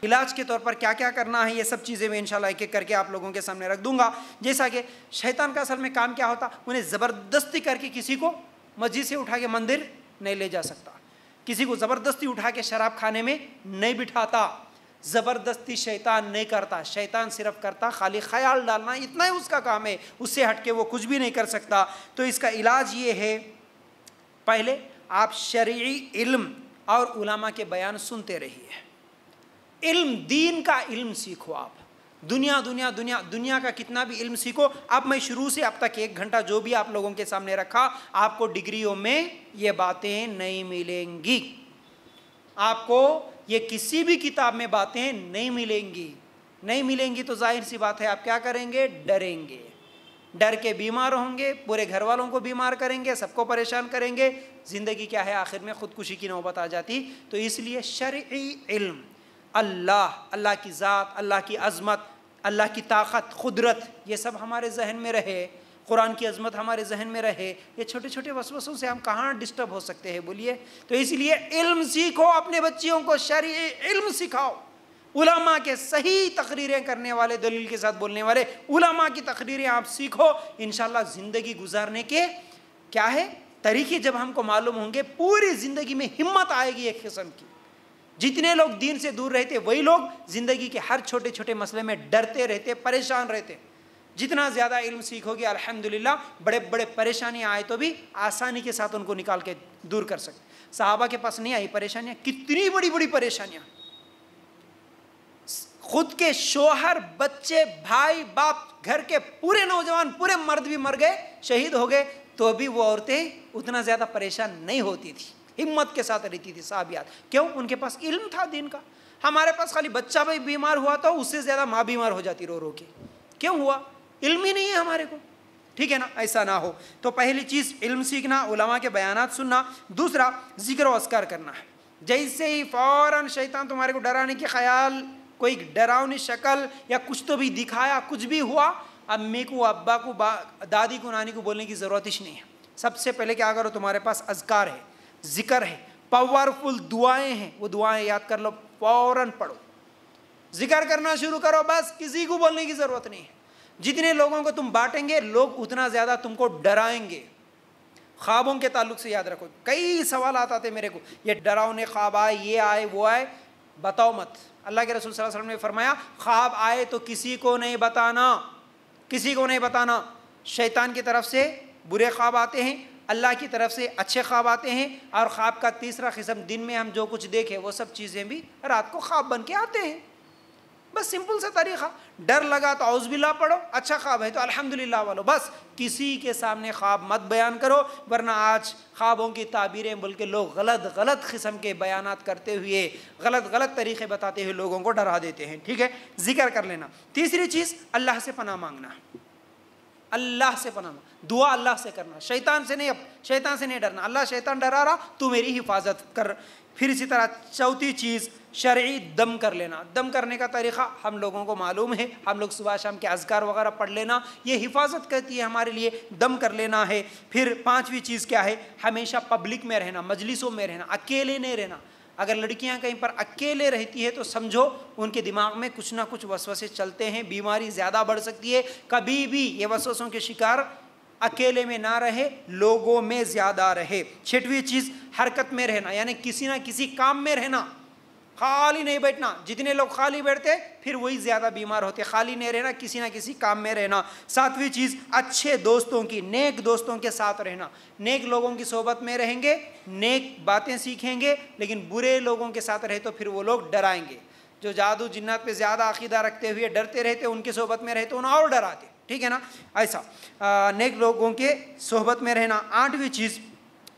इलाज के तौर पर क्या क्या करना है, ये सब चीज़ें मैं इंशाल्लाह एक एक करके आप लोगों के सामने रख दूंगा। जैसा कि शैतान का असल में काम क्या होता, उन्हें ज़बरदस्ती करके किसी को मस्जिद से उठा के मंदिर नहीं ले जा सकता, किसी को ज़बरदस्ती उठा के शराब खाने में नहीं बिठाता, ज़बरदस्ती शैतान नहीं करता। शैतान सिर्फ करता खाली ख्याल डालना, इतना ही उसका काम है, उससे हट के वो कुछ भी नहीं कर सकता। तो इसका इलाज ये है, पहले आप शरई इल्म और उलमा के बयान सुनते रहिए। इल्म, दीन का इल्म सीखो। आप दुनिया का कितना भी इल्म सीखो। अब मैं शुरू से अब तक 1 घंटा जो भी आप लोगों के सामने रखा, आपको डिग्रियों में ये बातें नहीं मिलेंगी, आपको ये किसी भी किताब में बातें नहीं मिलेंगी। तो जाहिर सी बात है आप क्या करेंगे, डरेंगे, डर के बीमार होंगे, पूरे घर वालों को बीमार करेंगे, सबको परेशान करेंगे। ज़िंदगी क्या है, आखिर में ख़ुदकुशी की नौबत आ जाती। तो इसलिए शरई इल्म, अल्लाह की ज़ात, अल्लाह की अज़मत, अल्लाह की ताकत, क़ुदरत, ये सब हमारे जहन में रहे, कुरान की अज़मत हमारे जहन में रहे। ये छोटे छोटे वसवसों से हम कहाँ डिस्टर्ब हो सकते हैं, बोलिए। तो इसलिए इल्म सीखो, अपने बच्चियों को शरई इल्म सिखाओ। उलमा के सही तकरीरें करने वाले, दलील के साथ बोलने वाले उलमा की तकरीरें आप सीखो। इंशाअल्लाह ज़िंदगी गुजारने के क्या है तरीके जब हमको मालूम होंगे, पूरी ज़िंदगी में हिम्मत आएगी एक किस्म की। जितने लोग दीन से दूर रहते, वही लोग ज़िंदगी के हर छोटे छोटे मसले में डरते रहते, परेशान रहते। जितना ज़्यादा इल्म सीखोगे, अल्हम्दुलिल्लाह, बड़े बड़े परेशानियाँ आए तो भी आसानी के साथ उनको निकाल के दूर कर सकते। सहाबा के पास नहीं आई परेशानियाँ, कितनी बड़ी बड़ी परेशानियाँ। खुद के शोहर, बच्चे, भाई, बाप, घर के पूरे नौजवान, पूरे मर्द भी मर गए, शहीद हो गए, तो भी वो औरतें उतना ज़्यादा परेशान नहीं होती थी, हिम्मत के साथ रहती थी साहबियात। क्यों? उनके पास इल्म था दीन का। हमारे पास खाली बच्चा भी बीमार हुआ तो उससे ज़्यादा माँ बीमार हो जाती रो रो के। क्यों हुआ? इल्म ही नहीं है हमारे को, ठीक है ना। ऐसा ना हो तो पहली चीज़ इल्म सीखना, उलमा के बयानात सुनना। दूसरा जिक्र व अस्कार करना है। जैसे ही फ़ौरन शैतान तुम्हारे को डराने की ख्याल, कोई डरावनी शक्ल या कुछ तो भी दिखाया, कुछ भी हुआ, अम्मी को, अब्बा को, दादी को, नानी को बोलने की ज़रूरत ही नहीं है। सबसे पहले क्या करो, तुम्हारे पास अज़कार है, ज़िक्र है, पावरफुल दुआएं हैं, वो दुआएं याद कर लो, फ़ौरन पढ़ो, ज़िक्र करना शुरू करो। बस किसी को बोलने की ज़रूरत नहीं है। जितने लोगों को तुम बांटेंगे, लोग उतना ज़्यादा तुमको डराएंगे। ख्वाबों के ताल्लुक से याद रखो, कई सवाल आते मेरे को, ये डरावने ख्वाब आए, ये आए, वो आए, बताओ मत। अल्लाह के रसूल सल्लल्लाहु अलैहि वसल्लम ने फरमाया, ख्वाब आए तो किसी को नहीं बताना, किसी को नहीं बताना। शैतान की तरफ से बुरे ख्वाब आते हैं, अल्लाह की तरफ से अच्छे ख्वाब आते हैं। और ख्वाब का तीसरा किस्म, दिन में हम जो कुछ देखें वो सब चीज़ें भी रात को ख्वाब बन के आते हैं। बस सिंपल सा तरीक़ा, डर लगा तो औज़ बिल्लाह पढ़ो, अच्छा ख्वाब है तो अल्हम्दुलिल्लाह बोलो। बस किसी के सामने ख्वाब मत बयान करो, वरना आज ख्वाबों की ताबीरें बोल के लोग गलत गलत किस्म के बयानात करते हुए, गलत गलत तरीक़े बताते हुए लोगों को डरा देते हैं, ठीक है। जिक्र कर लेना। तीसरी चीज़, अल्लाह से पनाह मांगना, अल्लाह से पनाह, दुआ अल्लाह से करना, शैतान से नहीं। अब शैतान से नहीं डरना, अल्लाह शैतान डरा रहा, तू मेरी हिफाजत कर। फिर इसी तरह चौथी चीज़, शरई दम कर लेना। दम करने का तरीक़ा हम लोगों को मालूम है, हम लोग सुबह शाम के अज़कार वगैरह पढ़ लेना, ये हिफाजत कहती है हमारे लिए, दम कर लेना है। फिर पांचवी चीज़ क्या है, हमेशा पब्लिक में रहना, मजलिसों में रहना, अकेले नहीं रहना। अगर लड़कियां कहीं पर अकेले रहती है तो समझो उनके दिमाग में कुछ ना कुछ वसवसे चलते हैं, बीमारी ज़्यादा बढ़ सकती है। कभी भी ये वसवसों के शिकार अकेले में ना रहे, लोगों में ज़्यादा रहे। छठवीं चीज़, हरकत में रहना, यानी किसी ना किसी काम में रहना, खाली नहीं बैठना। जितने लोग खाली बैठते फिर वही ज़्यादा बीमार होते। खाली नहीं रहना, किसी ना किसी काम में रहना। सातवीं चीज़, अच्छे दोस्तों की, नेक दोस्तों के साथ रहना। नेक लोगों की सोहबत में रहेंगे, नेक बातें सीखेंगे, लेकिन बुरे लोगों के साथ रहे तो फिर वो लोग डराएंगे। जो जादू जिन्नात पे ज़्यादा अकीदा रखते हुए डरते रहते, उनकी सोहबत में रहते उन्हें और डराते, ठीक है ना। ऐसा नेक लोगों के सोहबत में रहना। आठवीं चीज़,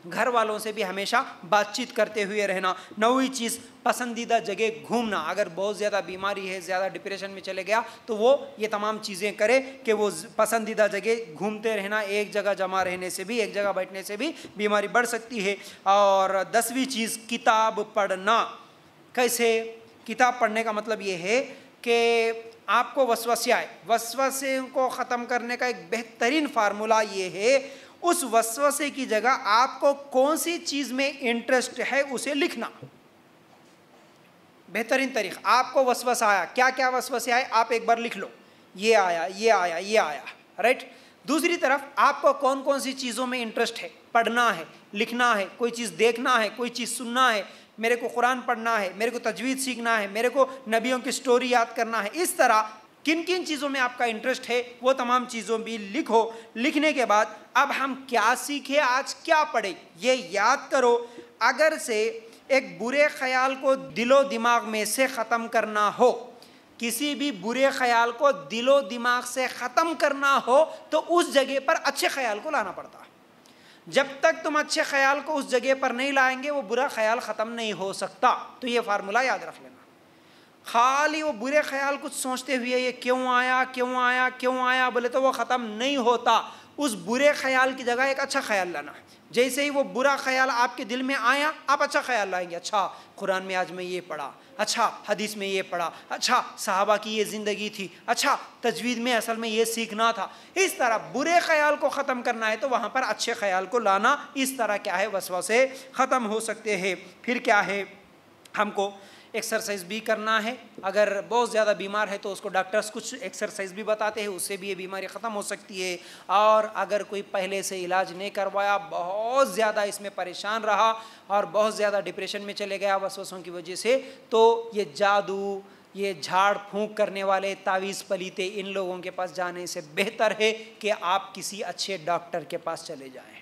घर वालों से भी हमेशा बातचीत करते हुए रहना। नौवीं चीज़, पसंदीदा जगह घूमना। अगर बहुत ज़्यादा बीमारी है, ज़्यादा डिप्रेशन में चले गया तो वो ये तमाम चीज़ें करे कि वो पसंदीदा जगह घूमते रहना। एक जगह जमा रहने से भी, एक जगह बैठने से भी बीमारी बढ़ सकती है। और 10वीं चीज़, किताब पढ़ना। कैसे? किताब पढ़ने का मतलब ये है कि आपको वसवसे आए, वसवसे को ख़त्म करने का एक बेहतरीन फार्मूला ये है, उस वसवसे की जगह आपको कौन सी चीज़ में इंटरेस्ट है उसे लिखना। बेहतरीन तरीका। आपको वसवसा आया, क्या क्या वसवसे आए आप एक बार लिख लो, ये आया, ये आया, ये आया, राइट। दूसरी तरफ आपको कौन कौन सी चीज़ों में इंटरेस्ट है, पढ़ना है, लिखना है, कोई चीज़ देखना है, कोई चीज़ सुनना है, मेरे को कुरान पढ़ना है, मेरे को तजवीद सीखना है, मेरे को नबियों की स्टोरी याद करना है, इस तरह किन किन चीज़ों में आपका इंटरेस्ट है वो तमाम चीज़ों भी लिखो। लिखने के बाद अब हम क्या सीखे, आज क्या पढ़े, ये याद करो। अगर से एक बुरे ख्याल को दिलो दिमाग में से ख़त्म करना हो, किसी भी बुरे ख्याल को दिलो दिमाग से ख़त्म करना हो तो उस जगह पर अच्छे ख्याल को लाना पड़ता है। जब तक तुम अच्छे ख्याल को उस जगह पर नहीं लाएंगे वो बुरा ख्याल ख़त्म नहीं हो सकता। तो ये फार्मूला याद रख लेना। खाली वो बुरे ख्याल कुछ सोचते हुए ये क्यों आया, क्यों आया, क्यों आया बोले तो वो ख़त्म नहीं होता। उस बुरे ख्याल की जगह एक अच्छा ख्याल लाना। जैसे ही वो बुरा ख्याल आपके दिल में आया आप अच्छा ख्याल लाएंगे, अच्छा कुरान में आज मैं ये पढ़ा, अच्छा हदीस में ये पढ़ा, अच्छा सहाबा की ये ज़िंदगी थी, अच्छा तजवीद में असल में ये सीखना था। इस तरह बुरे ख्याल को ख़त्म करना है तो वहाँ पर अच्छे ख्याल को लाना। इस तरह क्या है वसवसे ख़त्म हो सकते हैं। फिर क्या है, हमको एक्सरसाइज भी करना है। अगर बहुत ज़्यादा बीमार है तो उसको डॉक्टर्स कुछ एक्सरसाइज भी बताते हैं, उससे भी ये बीमारी ख़त्म हो सकती है। और अगर कोई पहले से इलाज नहीं करवाया, बहुत ज़्यादा इसमें परेशान रहा और बहुत ज़्यादा डिप्रेशन में चले गया वसवसों की वजह से, तो ये जादू, ये झाड़ फूंक करने वाले तावीज़ पलीते, इन लोगों के पास जाने से बेहतर है कि आप किसी अच्छे डॉक्टर के पास चले जाएँ।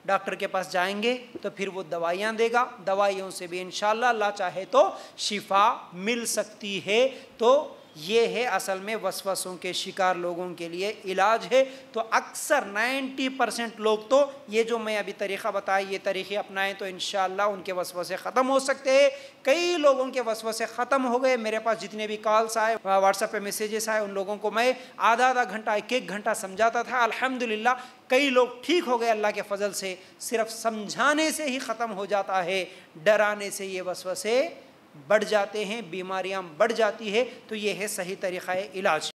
डॉक्टर के पास जाएंगे तो फिर वो दवाइयाँ देगा, दवाइयों से भी इंशाअल्लाह अल्लाह चाहे तो शिफा मिल सकती है। तो ये है असल में वसवसों के शिकार लोगों के लिए इलाज है। तो अक्सर 90% लोग तो ये जो मैं अभी तरीक़ा बताया, ये तरीक़े अपनाएं तो इंशाअल्लाह उनके वसवसे ख़त्म हो सकते हैं। कई लोगों के वसवसे ख़त्म हो गए। मेरे पास जितने भी कॉल्स आए, व्हाट्सएप पे मैसेजेस आए, उन लोगों को मैं आधा आधा घंटा, एक एक घंटा समझाता था। अल्हम्दुलिल्लाह कई लोग ठीक हो गए अल्लाह के फ़ज़ल से। सिर्फ समझाने से ही ख़त्म हो जाता है, डराने से ये वसवसे बढ़ जाते हैं, बीमारियां बढ़ जाती है। तो ये है सही तरीक़ा इलाज।